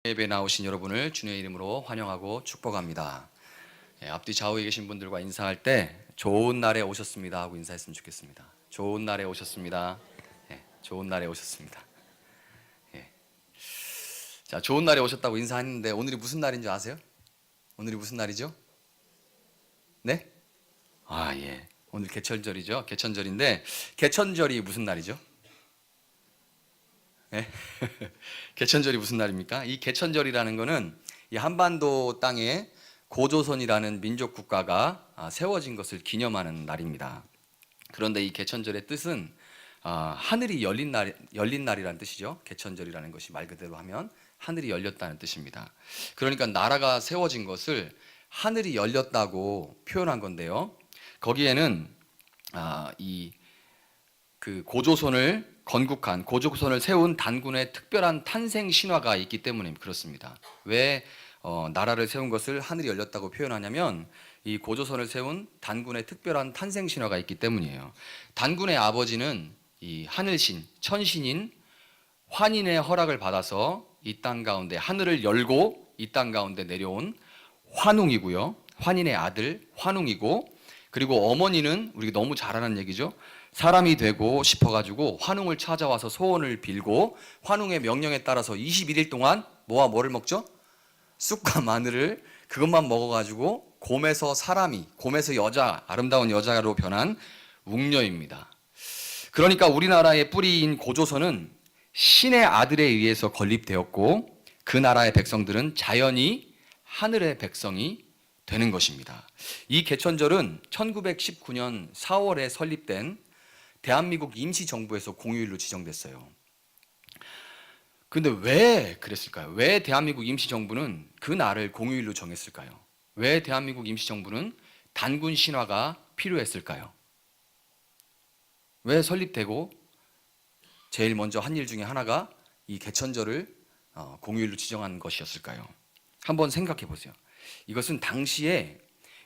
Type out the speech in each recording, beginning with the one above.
예배에 나오신 여러분을 주님의 이름으로 환영하고 축복합니다. 앞뒤 좌우에 계신 분들과 인사할 때 좋은 날에 오셨습니다 하고 인사했으면 좋겠습니다. 좋은 날에 오셨습니다. 좋은 날에 오셨습니다. 자, 좋은 날에 오셨다고 인사했는데 오늘이 무슨 날인 줄 아세요? 오늘이 무슨 날이죠? 네? 오늘 개천절이죠. 개천절인데 개천절이 무슨 날이죠? 네? 개천절이 무슨 날입니까? 이 개천절이라는 것은 이 한반도 땅에 고조선이라는 민족 국가가 세워진 것을 기념하는 날입니다. 그런데 이 개천절의 뜻은 하늘이 열린 날이라는 뜻이죠. 개천절이라는 것이 말 그대로 하면 하늘이 열렸다는 뜻입니다. 그러니까 나라가 세워진 것을 하늘이 열렸다고 표현한 건데요. 거기에는 그 고조선을 건국한 고조선을 세운 단군의 특별한 탄생 신화가 있기 때문에 그렇습니다. 왜 나라를 세운 것을 하늘이 열렸다고 표현하냐면 이 고조선을 세운 단군의 특별한 탄생 신화가 있기 때문이에요. 단군의 아버지는 이 하늘신, 천신인 환인의 허락을 받아서 이 땅 가운데 하늘을 열고 이 땅 가운데 내려온 환웅이고요. 환인의 아들 환웅이고, 그리고 어머니는 우리가 너무 잘 아는 얘기죠. 사람이 되고 싶어가지고 환웅을 찾아와서 소원을 빌고 환웅의 명령에 따라서 21일 동안 뭐와 뭐를 먹죠? 쑥과 마늘을 그것만 먹어가지고 곰에서 사람이, 곰에서 여자, 아름다운 여자로 변한 웅녀입니다. 그러니까 우리나라의 뿌리인 고조선은 신의 아들에 의해서 건립되었고 그 나라의 백성들은 자연히 하늘의 백성이 되는 것입니다. 이 개천절은 1919년 4월에 설립된 대한민국 임시정부에서 공휴일로 지정됐어요. 그런데 왜 그랬을까요? 왜 대한민국 임시정부는 그 날을 공휴일로 정했을까요? 왜 대한민국 임시정부는 단군 신화가 필요했을까요? 왜 설립되고 제일 먼저 한 일 중에 하나가 이 개천절을 공휴일로 지정한 것이었을까요? 한번 생각해 보세요. 이것은 당시에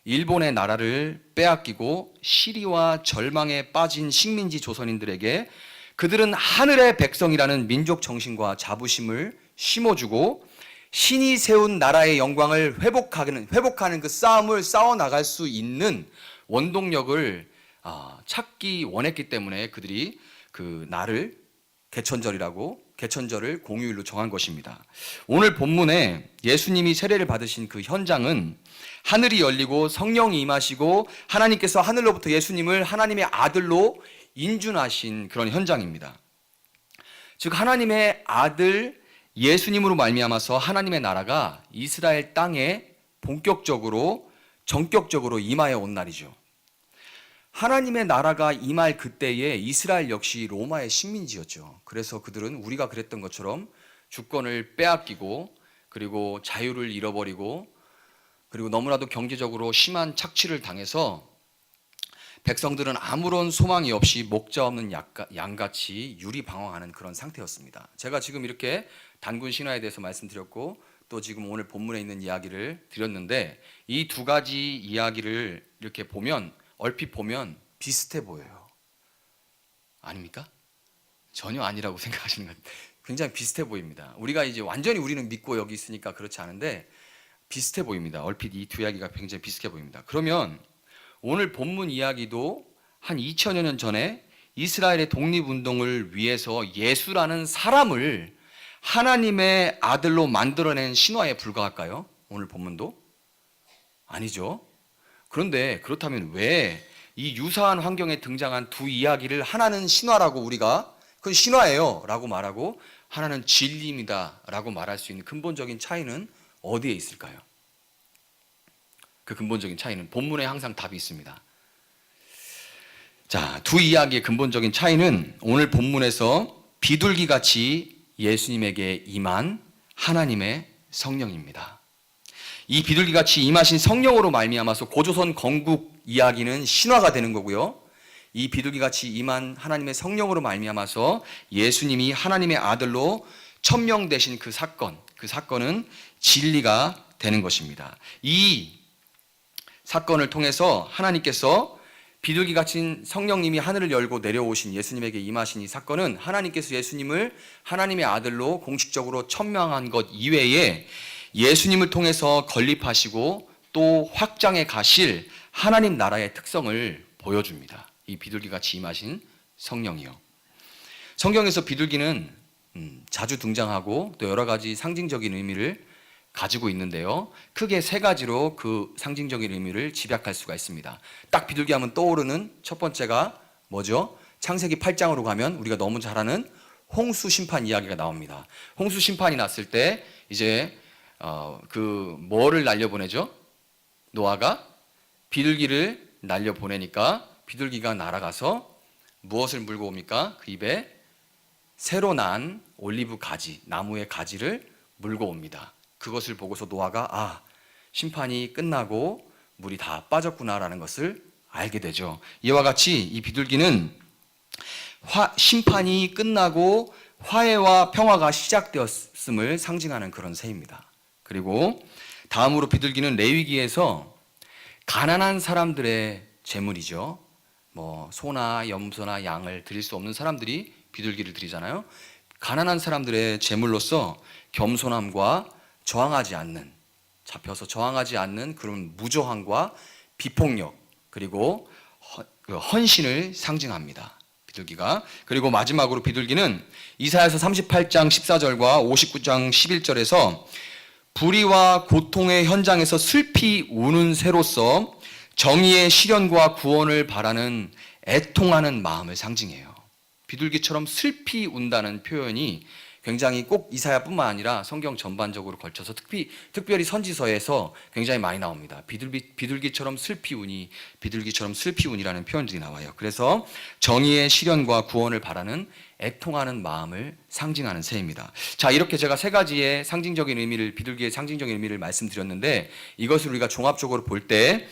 일본의 나라를 빼앗기고 시리와 절망에 빠진 식민지 조선인들에게 그들은 하늘의 백성이라는 민족 정신과 자부심을 심어주고 신이 세운 나라의 영광을 회복하는 그 싸움을 싸워나갈 수 있는 원동력을 찾기 원했기 때문에 그들이 그 날을 개천절을 공휴일로 정한 것입니다. 오늘 본문에 예수님이 세례를 받으신 그 현장은 하늘이 열리고 성령이 임하시고 하나님께서 하늘로부터 예수님을 하나님의 아들로 인준하신 그런 현장입니다. 즉 하나님의 아들 예수님으로 말미암아서 하나님의 나라가 이스라엘 땅에 본격적으로 전격적으로 임하여 온 날이죠. 하나님의 나라가 임할 그때에 이스라엘 역시 로마의 식민지였죠. 그래서 그들은 우리가 그랬던 것처럼 주권을 빼앗기고 그리고 자유를 잃어버리고 그리고 너무나도 경제적으로 심한 착취를 당해서 백성들은 아무런 소망이 없이 목자 없는 양같이 유리방황하는 그런 상태였습니다. 제가 지금 이렇게 단군 신화에 대해서 말씀드렸고 또 지금 오늘 본문에 있는 이야기를 드렸는데 이 두 가지 이야기를 이렇게 보면 얼핏 보면 비슷해 보여요. 아닙니까? 전혀 아니라고 생각하시는 것 같아요. 굉장히 비슷해 보입니다. 우리가 이제 완전히 우리는 믿고 여기 있으니까 그렇지 않은데 비슷해 보입니다. 얼핏 이 두 이야기가 굉장히 비슷해 보입니다. 그러면 오늘 본문 이야기도 한 2000여 년 전에 이스라엘의 독립운동을 위해서 예수라는 사람을 하나님의 아들로 만들어낸 신화에 불과할까요? 오늘 본문도? 아니죠. 그런데 그렇다면 왜 이 유사한 환경에 등장한 두 이야기를 하나는 신화라고 우리가 그건 신화예요 라고 말하고 하나는 진리입니다 라고 말할 수 있는 근본적인 차이는 어디에 있을까요? 그 근본적인 차이는 본문에 항상 답이 있습니다. 자, 두 이야기의 근본적인 차이는 오늘 본문에서 비둘기같이 예수님에게 임한 하나님의 성령입니다. 이 비둘기같이 임하신 성령으로 말미암아서 고조선 건국 이야기는 신화가 되는 거고요. 이 비둘기같이 임한 하나님의 성령으로 말미암아서 예수님이 하나님의 아들로 천명되신 그 사건은 진리가 되는 것입니다. 이 사건을 통해서 하나님께서 비둘기 같은 성령님이 하늘을 열고 내려오신 예수님에게 임하신 이 사건은 하나님께서 예수님을 하나님의 아들로 공식적으로 천명한 것 이외에 예수님을 통해서 건립하시고 또 확장해 가실 하나님 나라의 특성을 보여줍니다. 이 비둘기같이 임하신 성령이요. 성경에서 비둘기는 자주 등장하고 또 여러 가지 상징적인 의미를 가지고 있는데요. 크게 세 가지로 그 상징적인 의미를 집약할 수가 있습니다. 딱 비둘기 하면 떠오르는 첫 번째가 뭐죠? 창세기 8장으로 가면 우리가 너무 잘 아는 홍수 심판 이야기가 나옵니다. 홍수 심판이 났을 때 이제 뭐를 날려보내죠? 노아가 비둘기를 날려보내니까 비둘기가 날아가서 무엇을 물고 옵니까? 그 입에 새로 난 올리브 가지, 나무의 가지를 물고 옵니다. 그것을 보고서 노아가 심판이 끝나고 물이 다 빠졌구나라는 것을 알게 되죠. 이와 같이 이 비둘기는 심판이 끝나고 화해와 평화가 시작되었음을 상징하는 그런 새입니다. 그리고 다음으로 비둘기는 레위기에서 가난한 사람들의 제물이죠. 소나 염소나 양을 드릴 수 없는 사람들이 비둘기를 드리잖아요. 가난한 사람들의 제물로서 겸손함과 잡혀서 저항하지 않는 그런 무저항과 비폭력, 그리고 헌신을 상징합니다. 비둘기가. 그리고 마지막으로 비둘기는 이사야서 38장 14절과 59장 11절에서 불의와 고통의 현장에서 슬피 우는 새로서 정의의 실현과 구원을 바라는 애통하는 마음을 상징해요. 비둘기처럼 슬피 운다는 표현이 굉장히 꼭 이사야뿐만 아니라 성경 전반적으로 걸쳐서 특별히 선지서에서 굉장히 많이 나옵니다. 비둘기처럼 슬피 우니, 비둘기처럼 슬피 우니라는 표현들이 나와요. 그래서 정의의 실현과 구원을 바라는 애통하는 마음을 상징하는 새입니다. 자, 이렇게 제가 세 가지의 비둘기의 상징적인 의미를 말씀드렸는데, 이것을 우리가 종합적으로 볼 때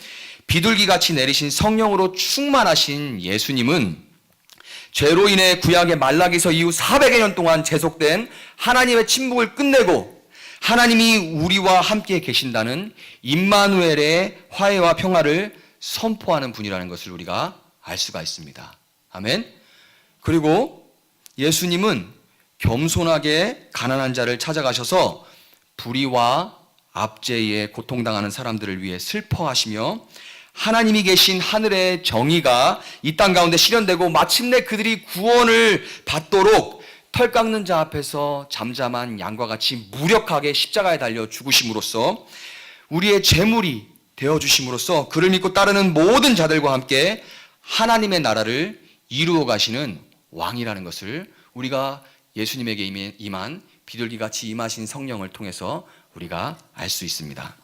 비둘기같이 내리신 성령으로 충만하신 예수님은 죄로 인해 구약의 말라기서 이후 400여 년 동안 계속된 하나님의 침묵을 끝내고 하나님이 우리와 함께 계신다는 임마누엘의 화해와 평화를 선포하는 분이라는 것을 우리가 알 수가 있습니다. 아멘. 그리고 예수님은 겸손하게 가난한 자를 찾아가셔서 불의와 압제에 고통당하는 사람들을 위해 슬퍼하시며 하나님이 계신 하늘의 정의가 이 땅 가운데 실현되고 마침내 그들이 구원을 받도록 털 깎는 자 앞에서 잠잠한 양과 같이 무력하게 십자가에 달려 죽으심으로써 우리의 제물이 되어주심으로써 그를 믿고 따르는 모든 자들과 함께 하나님의 나라를 이루어 가시는 왕이라는 것을 우리가 예수님에게 임한 비둘기같이 임하신 성령을 통해서 우리가 알 수 있습니다.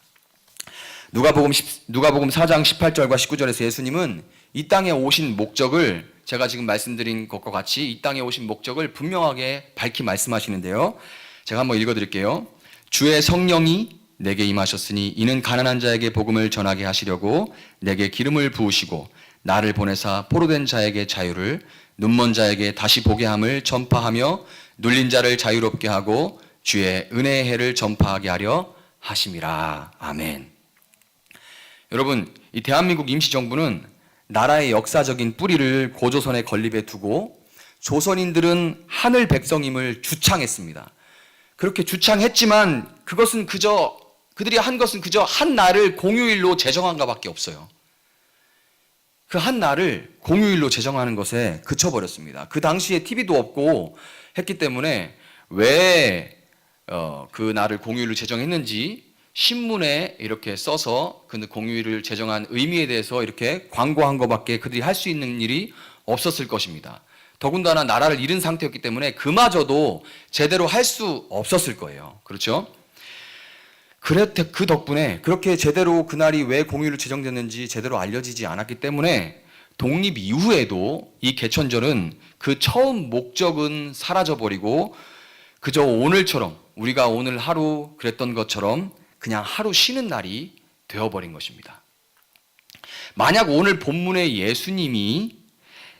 누가복음 4장 18절과 19절에서 예수님은 이 땅에 오신 목적을, 제가 지금 말씀드린 것과 같이 이 땅에 오신 목적을 분명하게 밝히 말씀하시는데요. 제가 한번 읽어드릴게요. 주의 성령이 내게 임하셨으니 이는 가난한 자에게 복음을 전하게 하시려고 내게 기름을 부으시고 나를 보내사 포로된 자에게 자유를, 눈먼 자에게 다시 보게 함을 전파하며 눌린 자를 자유롭게 하고 주의 은혜의 해를 전파하게 하려 하심이라. 아멘. 여러분, 이 대한민국 임시정부는 나라의 역사적인 뿌리를 고조선의 건립에 두고 조선인들은 하늘 백성임을 주창했습니다. 그렇게 주창했지만 그들이 한 것은 그저 한 날을 공휴일로 제정한 것밖에 없어요. 그 한 날을 공휴일로 제정하는 것에 그쳐버렸습니다. 그 당시에 TV도 없고 했기 때문에 왜 그 날을 공휴일로 제정했는지 신문에 이렇게 써서 그 공휴일을 제정한 의미에 대해서 이렇게 광고한 것밖에 그들이 할 수 있는 일이 없었을 것입니다. 더군다나 나라를 잃은 상태였기 때문에 그마저도 제대로 할 수 없었을 거예요. 그렇죠? 그 덕분에 그렇게 제대로 그날이 왜 공휴일로 제정됐는지 제대로 알려지지 않았기 때문에 독립 이후에도 이 개천절은 그 처음 목적은 사라져버리고 그저 오늘처럼, 우리가 오늘 하루 그랬던 것처럼 그냥 하루 쉬는 날이 되어버린 것입니다. 만약 오늘 본문의 예수님이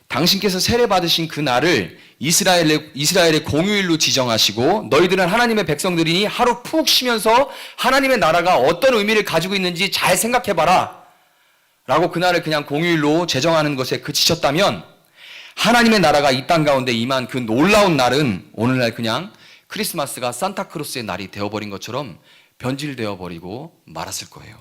당신께서 세례받으신 그 날을 이스라엘의 공휴일로 지정하시고 너희들은 하나님의 백성들이니 하루 푹 쉬면서 하나님의 나라가 어떤 의미를 가지고 있는지 잘 생각해봐라 라고 그날을 그냥 공휴일로 제정하는 것에 그치셨다면 하나님의 나라가 이 땅 가운데 임한 그 놀라운 날은 오늘날 그냥 크리스마스가 산타크로스의 날이 되어버린 것처럼 변질되어 버리고 말았을 거예요.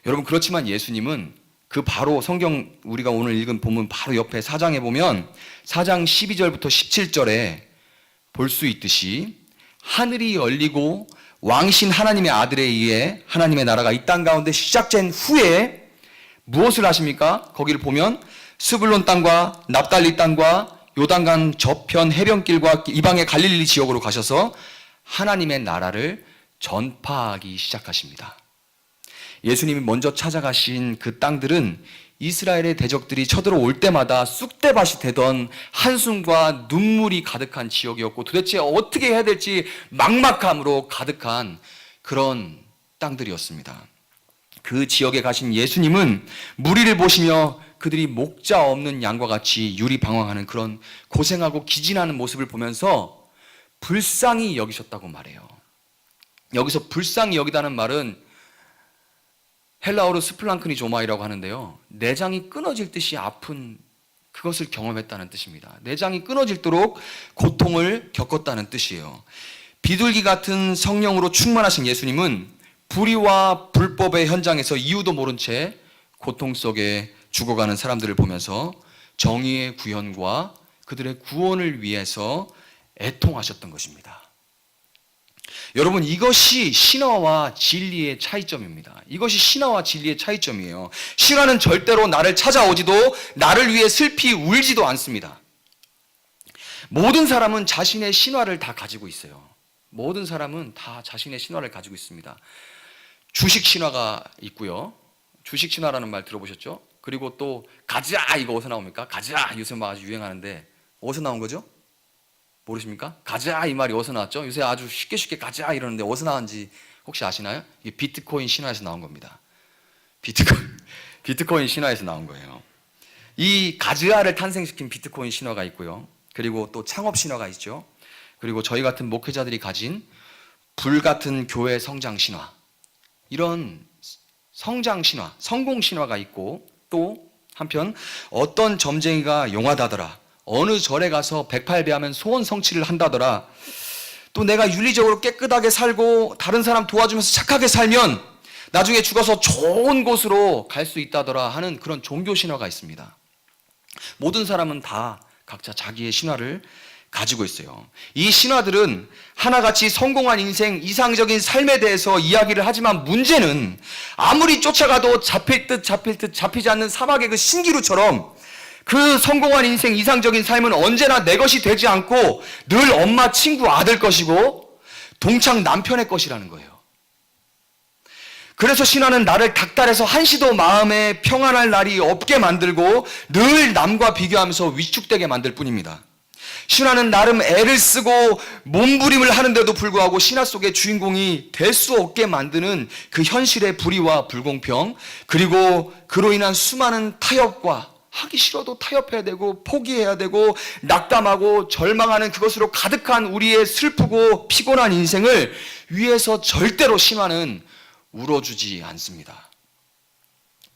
여러분, 그렇지만 예수님은 그 바로 성경 우리가 오늘 읽은 본문 바로 옆에 4장에 보면 4장 12절부터 17절에 볼 수 있듯이 하늘이 열리고 왕이신 하나님의 아들에 의해 하나님의 나라가 이 땅 가운데 시작된 후에 무엇을 하십니까? 거기를 보면 스불론 땅과 납달리 땅과 요단강 저편 해변길과 이방의 갈릴리 지역으로 가셔서 하나님의 나라를 전파하기 시작하십니다. 예수님이 먼저 찾아가신 그 땅들은 이스라엘의 대적들이 쳐들어올 때마다 쑥대밭이 되던 한숨과 눈물이 가득한 지역이었고 도대체 어떻게 해야 될지 막막함으로 가득한 그런 땅들이었습니다. 그 지역에 가신 예수님은 무리를 보시며 그들이 목자 없는 양과 같이 유리방황하는 그런 고생하고 기진하는 모습을 보면서 불쌍히 여기셨다고 말해요. 여기서 불쌍히 여기다는 말은 헬라어로 스플랑크니조마이라고 하는데요, 내장이 끊어질 듯이 아픈 그것을 경험했다는 뜻입니다. 내장이 끊어질도록 고통을 겪었다는 뜻이에요. 비둘기 같은 성령으로 충만하신 예수님은 불의와 불법의 현장에서 이유도 모른 채 고통 속에 죽어가는 사람들을 보면서 정의의 구현과 그들의 구원을 위해서 애통하셨던 것입니다. 여러분, 이것이 신화와 진리의 차이점입니다. 이것이 신화와 진리의 차이점이에요. 신화는 절대로 나를 찾아오지도 나를 위해 슬피 울지도 않습니다. 모든 사람은 자신의 신화를 다 가지고 있어요. 모든 사람은 다 자신의 신화를 가지고 있습니다. 주식 신화가 있고요. 주식 신화라는 말 들어보셨죠? 그리고 또 가자, 이거 어디서 나옵니까? 가자, 요새 막 아주 유행하는데 어디서 나온 거죠? 모르십니까? 가자, 이 말이 어디서 나왔죠? 요새 아주 쉽게 가자 이러는데 어디서 나왔는지 혹시 아시나요? 이게 비트코인 신화에서 나온 겁니다. 비트코인 신화에서 나온 거예요. 이 가즈아를 탄생시킨 비트코인 신화가 있고요. 그리고 또 창업 신화가 있죠. 그리고 저희 같은 목회자들이 가진 불같은 교회 성장 신화, 이런 성장 신화, 성공 신화가 있고, 또 한편 어떤 점쟁이가 용하다더라, 어느 절에 가서 108배하면 소원 성취를 한다더라, 또 내가 윤리적으로 깨끗하게 살고 다른 사람 도와주면서 착하게 살면 나중에 죽어서 좋은 곳으로 갈 수 있다더라 하는 그런 종교 신화가 있습니다. 모든 사람은 다 각자 자기의 신화를 가지고 있어요. 이 신화들은 하나같이 성공한 인생, 이상적인 삶에 대해서 이야기를 하지만 문제는 아무리 쫓아가도 잡힐 듯 잡히지 않는 사막의 그 신기루처럼 그 성공한 인생, 이상적인 삶은 언제나 내 것이 되지 않고 늘 엄마, 친구, 아들 것이고 동창 남편의 것이라는 거예요. 그래서 신화는 나를 닥달해서 한시도 마음에 평안할 날이 없게 만들고 늘 남과 비교하면서 위축되게 만들 뿐입니다. 신화는 나름 애를 쓰고 몸부림을 하는데도 불구하고 신화 속의 주인공이 될 수 없게 만드는 그 현실의 불의와 불공평, 그리고 그로 인한 수많은 타협과 하기 싫어도 타협해야 되고 포기해야 되고 낙담하고 절망하는 그것으로 가득한 우리의 슬프고 피곤한 인생을 위해서 절대로 신화는 울어주지 않습니다.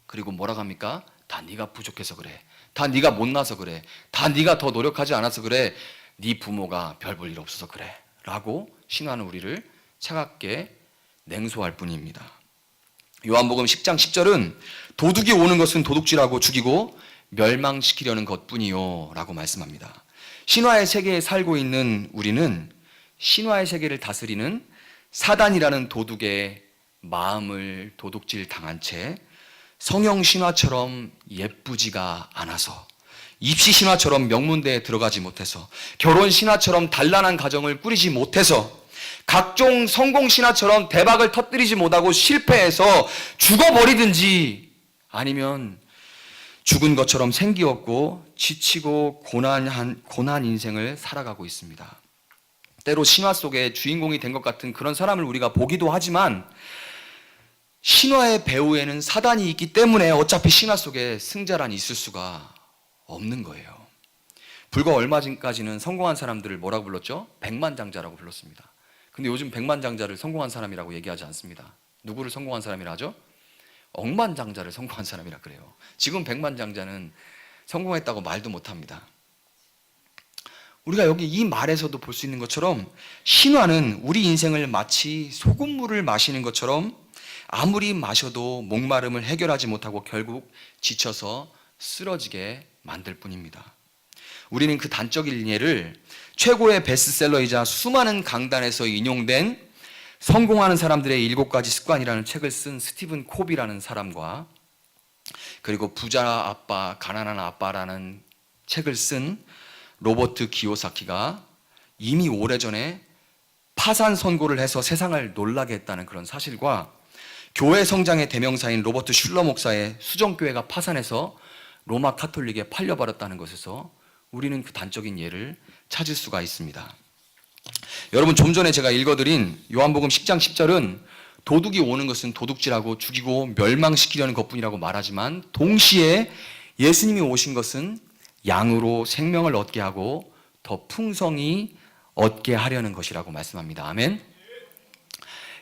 그리고 뭐라고 합니까? 다 네가 부족해서 그래. 다 네가 못나서 그래. 다 네가 더 노력하지 않아서 그래. 네 부모가 별 볼 일 없어서 그래. 라고 신화는 우리를 차갑게 냉소할 뿐입니다. 요한복음 10장 10절은 도둑이 오는 것은 도둑질하고 죽이고 멸망시키려는 것뿐이요 라고 말씀합니다. 신화의 세계에 살고 있는 우리는 신화의 세계를 다스리는 사단이라는 도둑의 마음을 도둑질 당한 채 성형 신화처럼 예쁘지가 않아서, 입시 신화처럼 명문대에 들어가지 못해서, 결혼 신화처럼 단란한 가정을 꾸리지 못해서, 각종 성공 신화처럼 대박을 터뜨리지 못하고 실패해서 죽어버리든지 아니면 죽은 것처럼 생기 없고 지치고 고난 인생을 살아가고 있습니다. 때로 신화 속에 주인공이 된 것 같은 그런 사람을 우리가 보기도 하지만 신화의 배후에는 사단이 있기 때문에 어차피 신화 속에 승자란 있을 수가 없는 거예요. 불과 얼마 전까지는 성공한 사람들을 뭐라고 불렀죠? 백만장자라고 불렀습니다. 근데 요즘 백만장자를 성공한 사람이라고 얘기하지 않습니다. 누구를 성공한 사람이라 하죠? 억만장자를 성공한 사람이라 그래요. 지금 백만장자는 성공했다고 말도 못합니다. 우리가 여기 이 말에서도 볼 수 있는 것처럼 신화는 우리 인생을 마치 소금물을 마시는 것처럼 아무리 마셔도 목마름을 해결하지 못하고 결국 지쳐서 쓰러지게 만들 뿐입니다. 우리는 그 단적인 예를 최고의 베스트셀러이자 수많은 강단에서 인용된 성공하는 사람들의 7가지 습관이라는 책을 쓴 스티븐 코비라는 사람과 그리고 부자 아빠, 가난한 아빠라는 책을 쓴 로버트 기요사키가 이미 오래전에 파산 선고를 해서 세상을 놀라게 했다는 그런 사실과 교회 성장의 대명사인 로버트 슐러 목사의 수정교회가 파산해서 로마 카톨릭에 팔려버렸다는 것에서 우리는 그 단적인 예를 찾을 수가 있습니다. 여러분, 좀 전에 제가 읽어드린 요한복음 10장 10절은 도둑이 오는 것은 도둑질하고 죽이고 멸망시키려는 것뿐이라고 말하지만 동시에 예수님이 오신 것은 양으로 생명을 얻게 하고 더 풍성히 얻게 하려는 것이라고 말씀합니다. 아멘.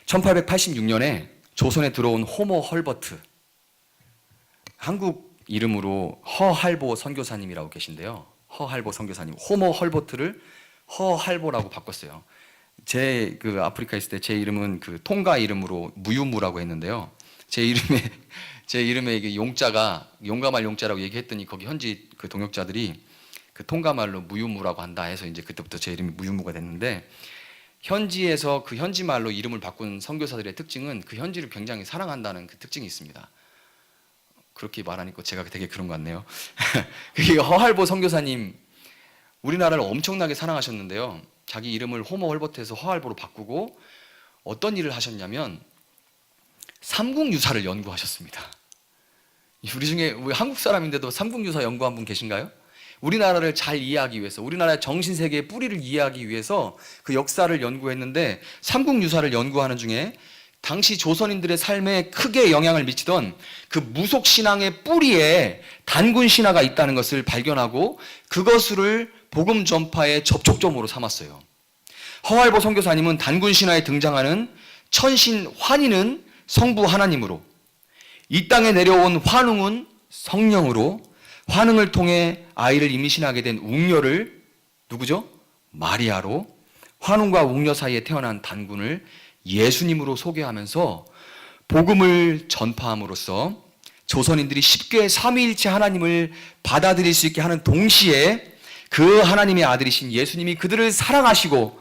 1886년에 조선에 들어온 호모 헐버트, 한국 이름으로 허할보 선교사님이라고 계신데요. 허할보 선교사님, 호모 헐버트를 허할보라고 바꿨어요. 제 그 아프리카 있을 때 제 이름은 그 통가 이름으로 무유무라고 했는데요. 제 이름에 이게 용자가 용감할 용자라고 얘기했더니 거기 현지 그 동역자들이 그 통가말로 무유무라고 한다 해서 이제 그때부터 제 이름이 무유무가 됐는데, 현지에서 그 현지 말로 이름을 바꾼 선교사들의 특징은 그 현지를 굉장히 사랑한다는 그 특징이 있습니다. 그렇게 말하니까 제가 되게 그런 것 같네요. 그게 허할보 선교사님, 우리나라를 엄청나게 사랑하셨는데요. 자기 이름을 호모 헐버트에서 허할보로 바꾸고 어떤 일을 하셨냐면 삼국유사를 연구하셨습니다. 우리 중에 한국 사람인데도 삼국유사 연구한 분 계신가요? 우리나라를 잘 이해하기 위해서, 우리나라의 정신세계의 뿌리를 이해하기 위해서 그 역사를 연구했는데, 삼국유사를 연구하는 중에 당시 조선인들의 삶에 크게 영향을 미치던 그 무속신앙의 뿌리에 단군신화가 있다는 것을 발견하고 그것을 복음 전파의 접촉점으로 삼았어요. 허할보 선교사님은 단군신화에 등장하는 천신 환희는 성부 하나님으로, 이 땅에 내려온 환웅은 성령으로, 환웅을 통해 아이를 임신하게 된 웅녀를 누구죠? 마리아로, 환웅과 웅녀 사이에 태어난 단군을 예수님으로 소개하면서 복음을 전파함으로써 조선인들이 쉽게 삼위일체 하나님을 받아들일 수 있게 하는 동시에 그 하나님의 아들이신 예수님이 그들을 사랑하셔서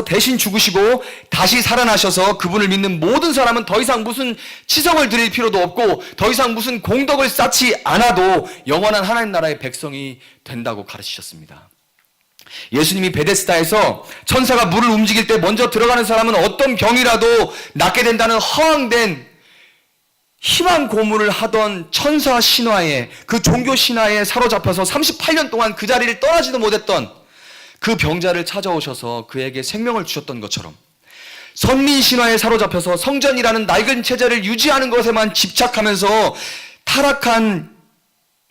대신 죽으시고 다시 살아나셔서 그분을 믿는 모든 사람은 더 이상 무슨 치성을 드릴 필요도 없고 더 이상 무슨 공덕을 쌓지 않아도 영원한 하나님 나라의 백성이 된다고 가르치셨습니다. 예수님이 베데스다에서 천사가 물을 움직일 때 먼저 들어가는 사람은 어떤 병이라도 낫게 된다는 허황된 희망 고문을 하던 천사 신화에, 그 종교 신화에 사로잡혀서 38년 동안 그 자리를 떠나지도 못했던 그 병자를 찾아오셔서 그에게 생명을 주셨던 것처럼, 선민 신화에 사로잡혀서 성전이라는 낡은 체제를 유지하는 것에만 집착하면서 타락한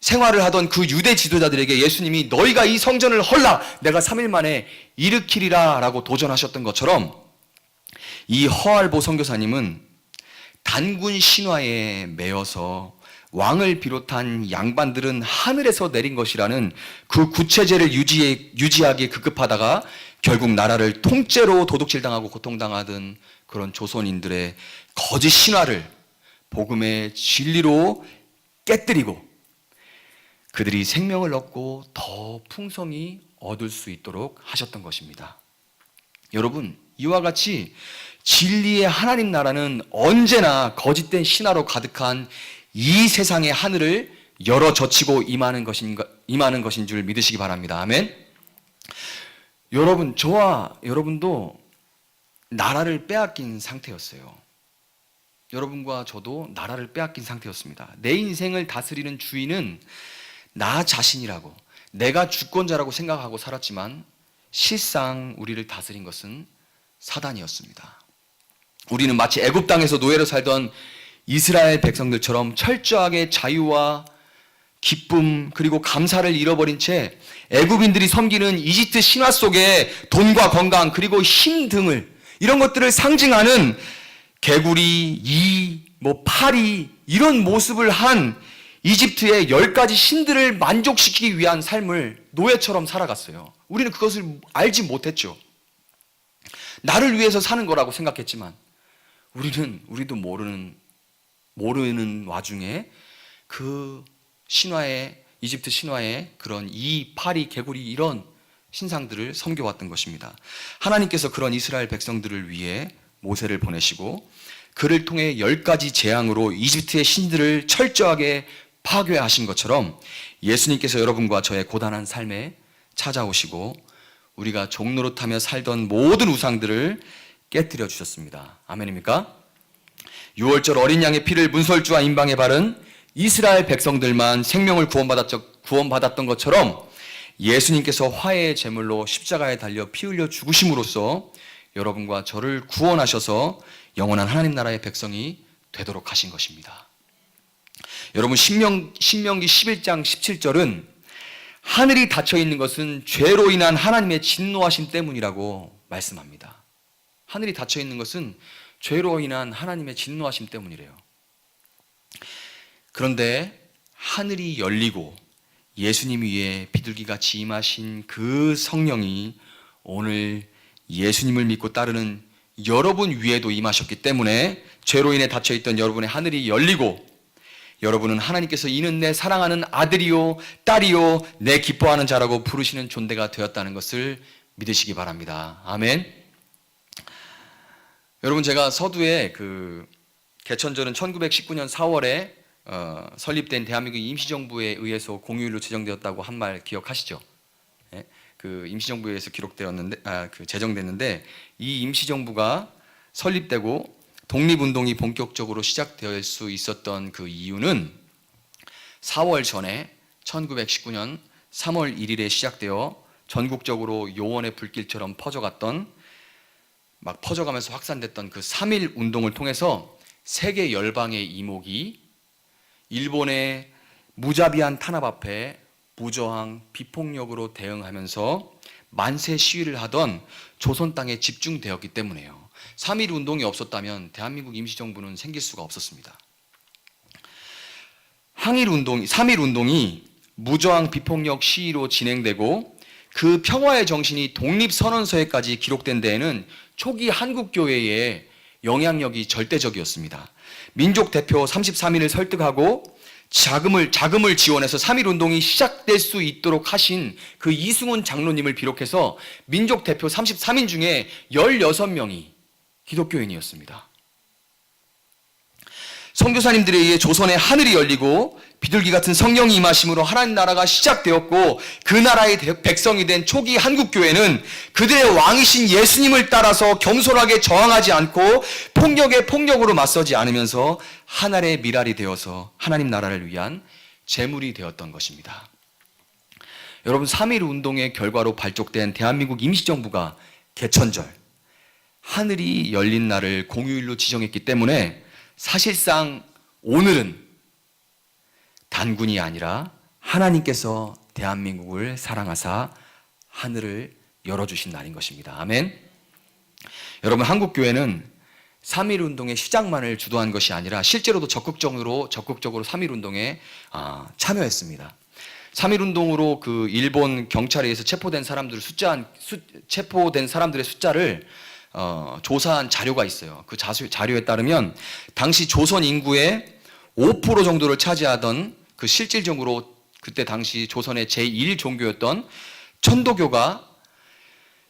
생활을 하던 그 유대 지도자들에게 예수님이 너희가 이 성전을 헐라 내가 3일 만에 일으키리라 라고 도전하셨던 것처럼, 이 허할보 선교사님은 단군 신화에 매여서 왕을 비롯한 양반들은 하늘에서 내린 것이라는 그 구체제를 유지하기에 급급하다가 결국 나라를 통째로 도둑질당하고 고통당하던 그런 조선인들의 거짓 신화를 복음의 진리로 깨뜨리고 그들이 생명을 얻고 더 풍성히 얻을 수 있도록 하셨던 것입니다. 여러분, 이와 같이 진리의 하나님 나라는 언제나 거짓된 신화로 가득한 이 세상의 하늘을 열어 젖히고 임하는 것인 줄 믿으시기 바랍니다. 아멘. 여러분, 저와 여러분도 나라를 빼앗긴 상태였어요. 여러분과 저도 나라를 빼앗긴 상태였습니다. 내 인생을 다스리는 주인은 나 자신이라고, 내가 주권자라고 생각하고 살았지만 실상 우리를 다스린 것은 사단이었습니다. 우리는 마치 애굽 땅에서 노예로 살던 이스라엘 백성들처럼 철저하게 자유와 기쁨 그리고 감사를 잃어버린 채 애굽인들이 섬기는 이집트 신화 속에 돈과 건강 그리고 힘 등을, 이런 것들을 상징하는 개구리, 이, 파리 이런 모습을 한 이집트의 10가지 신들을 만족시키기 위한 삶을 노예처럼 살아갔어요. 우리는 그것을 알지 못했죠. 나를 위해서 사는 거라고 생각했지만 우리도 모르는 와중에 그 이집트 신화의 그런 파리, 개구리 이런 신상들을 섬겨왔던 것입니다. 하나님께서 그런 이스라엘 백성들을 위해 모세를 보내시고 그를 통해 10가지 재앙으로 이집트의 신들을 철저하게 파괴하신 것처럼 예수님께서 여러분과 저의 고단한 삶에 찾아오시고 우리가 종노릇하며 살던 모든 우상들을 깨뜨려 주셨습니다. 아멘입니까? 6월절 어린 양의 피를 문설주와 임방에 바른 이스라엘 백성들만 생명을 구원받았던 것처럼 예수님께서 화해의 제물로 십자가에 달려 피 흘려 죽으심으로써 여러분과 저를 구원하셔서 영원한 하나님 나라의 백성이 되도록 하신 것입니다. 여러분, 신명기 11장 17절은 하늘이 닫혀 있는 것은 죄로 인한 하나님의 진노하심 때문이라고 말씀합니다. 하늘이 닫혀 있는 것은 죄로 인한 하나님의 진노하심 때문이래요. 그런데 하늘이 열리고 예수님 위에 비둘기같이 임하신 그 성령이 오늘 예수님을 믿고 따르는 여러분 위에도 임하셨기 때문에 죄로 인해 닫혀있던 여러분의 하늘이 열리고 여러분은 하나님께서 이는 내 사랑하는 아들이요 딸이요 내 기뻐하는 자라고 부르시는 존재가 되었다는 것을 믿으시기 바랍니다. 아멘. 여러분, 제가 서두에 개천절은 1919년 4월에 설립된 대한민국 임시정부에 의해서 공휴일로 제정되었다고 한 말 기억하시죠? 네? 그 임시정부에 의해서 제정됐는데 이 임시정부가 설립되고 독립운동이 본격적으로 시작될 수 있었던 그 이유는 4월 전에 1919년 3월 1일에 시작되어 전국적으로 요원의 불길처럼 퍼져가면서 확산됐던 그 3.1 운동을 통해서 세계 열방의 이목이 일본의 무자비한 탄압 앞에 무저항 비폭력으로 대응하면서 만세 시위를 하던 조선 땅에 집중되었기 때문에요. 3.1 운동이 없었다면 대한민국 임시정부는 생길 수가 없었습니다. 3.1 운동이 무저항 비폭력 시위로 진행되고 그 평화의 정신이 독립선언서에까지 기록된 데에는 초기 한국교회의 영향력이 절대적이었습니다. 민족 대표 33인을 설득하고 자금을 지원해서 3.1 운동이 시작될 수 있도록 하신 그 이승훈 장로님을 비롯해서 민족 대표 33인 중에 16명이 기독교인이었습니다. 선교사님들에 의해 조선의 하늘이 열리고 비둘기 같은 성령이 임하심으로 하나님 나라가 시작되었고 그 나라의 백성이 된 초기 한국교회는 그들의 왕이신 예수님을 따라서 겸손하게 저항하지 않고 폭력에 폭력으로 맞서지 않으면서 하늘의 미랄이 되어서 하나님 나라를 위한 제물이 되었던 것입니다. 여러분, 3.1 운동의 결과로 발족된 대한민국 임시정부가 개천절, 하늘이 열린 날을 공휴일로 지정했기 때문에 사실상 오늘은 단군이 아니라 하나님께서 대한민국을 사랑하사 하늘을 열어주신 날인 것입니다. 아멘. 여러분, 한국교회는 3.1 운동의 시작만을 주도한 것이 아니라 실제로도 적극적으로 3.1 운동에 참여했습니다. 3.1 운동으로 그 일본 경찰에 의해서 체포된 사람들의 숫자를 조사한 자료가 있어요. 그 자료에 따르면 당시 조선 인구의 5% 정도를 차지하던 그 실질적으로 그때 당시 조선의 제1종교였던 천도교가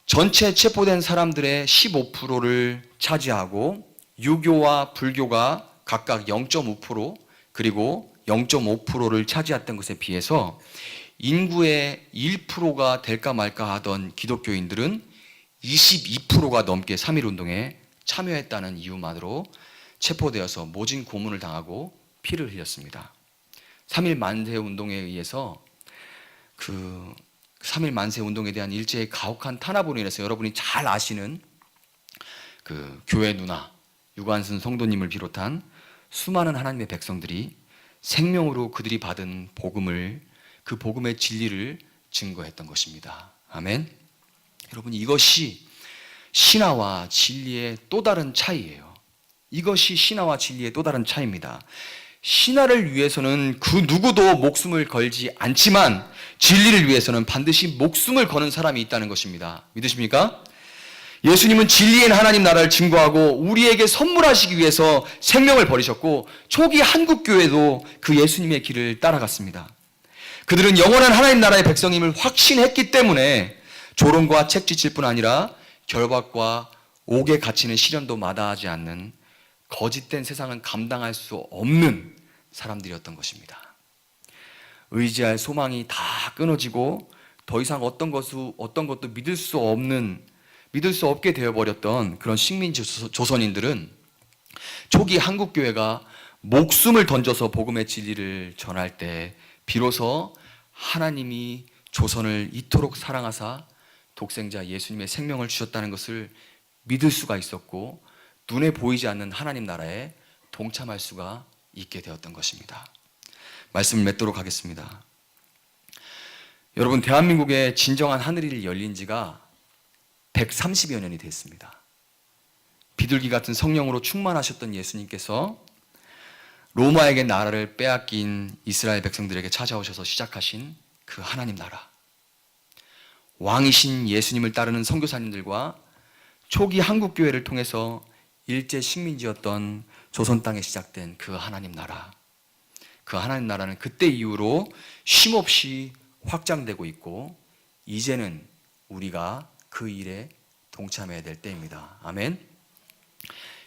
전체 체포된 사람들의 15%를 차지하고 유교와 불교가 각각 0.5% 그리고 0.5%를 차지했던 것에 비해서 인구의 1%가 될까 말까 하던 기독교인들은 22%가 넘게 3.1 운동에 참여했다는 이유만으로 체포되어서 모진 고문을 당하고 피를 흘렸습니다. 3.1 만세 운동에 의해서 그 3.1 만세 운동에 대한 일제의 가혹한 탄압으로 인해서 여러분이 잘 아시는 그 교회 누나 유관순 성도님을 비롯한 수많은 하나님의 백성들이 생명으로 그들이 받은 그 복음의 진리를 증거했던 것입니다. 아멘. 여러분, 이것이 신화와 진리의 또 다른 차이예요. 이것이 신화와 진리의 또 다른 차이입니다. 신화를 위해서는 그 누구도 목숨을 걸지 않지만 진리를 위해서는 반드시 목숨을 거는 사람이 있다는 것입니다. 믿으십니까? 예수님은 진리인 하나님 나라를 증거하고 우리에게 선물하시기 위해서 생명을 버리셨고 초기 한국교회도 그 예수님의 길을 따라갔습니다. 그들은 영원한 하나님 나라의 백성임을 확신했기 때문에 조롱과 책짓일 뿐 아니라 결박과 옥에 갇히는 시련도 마다하지 않는 거짓된 세상은 감당할 수 없는 사람들이었던 것입니다. 의지할 소망이 다 끊어지고 더 이상 어떤 것도 믿을 수 없게 되어버렸던 그런 식민지 조선인들은 초기 한국교회가 목숨을 던져서 복음의 진리를 전할 때 비로소 하나님이 조선을 이토록 사랑하사 독생자 예수님의 생명을 주셨다는 것을 믿을 수가 있었고 눈에 보이지 않는 하나님 나라에 동참할 수가 있게 되었던 것입니다. 말씀을 맺도록 하겠습니다. 여러분, 대한민국의 진정한 하늘이 열린 지가 130여 년이 됐습니다. 비둘기 같은 성령으로 충만하셨던 예수님께서 로마에게 나라를 빼앗긴 이스라엘 백성들에게 찾아오셔서 시작하신 그 하나님 나라, 왕이신 예수님을 따르는 선교사님들과 초기 한국교회를 통해서 일제 식민지였던 조선 땅에 시작된 그 하나님 나라, 그 하나님 나라는 그때 이후로 쉼없이 확장되고 있고 이제는 우리가 그 일에 동참해야 될 때입니다. 아멘.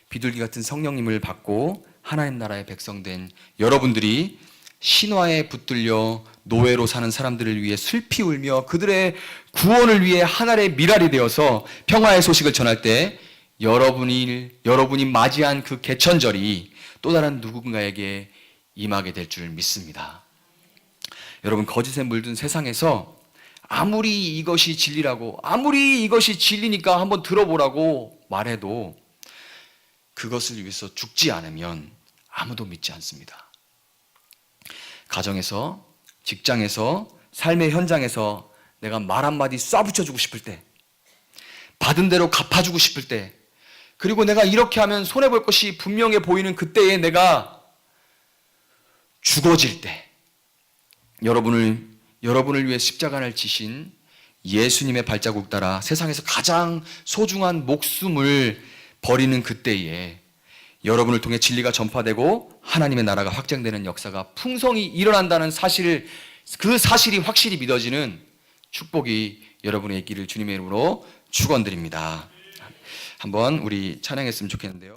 비둘기 같은 성령님을 받고 하나님 나라의 백성된 여러분들이 신화에 붙들려 노예로 사는 사람들을 위해 슬피 울며 그들의 구원을 위해 하늘의 미랄이 되어서 평화의 소식을 전할 때 여러분이 맞이한 그 개천절이 또 다른 누군가에게 임하게 될 줄 믿습니다. 여러분, 거짓에 물든 세상에서 아무리 이것이 진리라고, 아무리 이것이 진리니까 한번 들어보라고 말해도 그것을 위해서 죽지 않으면 아무도 믿지 않습니다. 가정에서, 직장에서, 삶의 현장에서 내가 말 한마디 쏴붙여주고 싶을 때, 받은 대로 갚아주고 싶을 때, 그리고 내가 이렇게 하면 손해볼 것이 분명해 보이는 그때에 내가 죽어질 때, 여러분을 위해 십자가를 지신 예수님의 발자국 따라 세상에서 가장 소중한 목숨을 버리는 그때에 여러분을 통해 진리가 전파되고 하나님의 나라가 확장되는 역사가 풍성히 일어난다는 그 사실이 확실히 믿어지는 축복이 여러분의 있기를 주님의 이름으로 축원드립니다. 한번 우리 찬양했으면 좋겠는데요.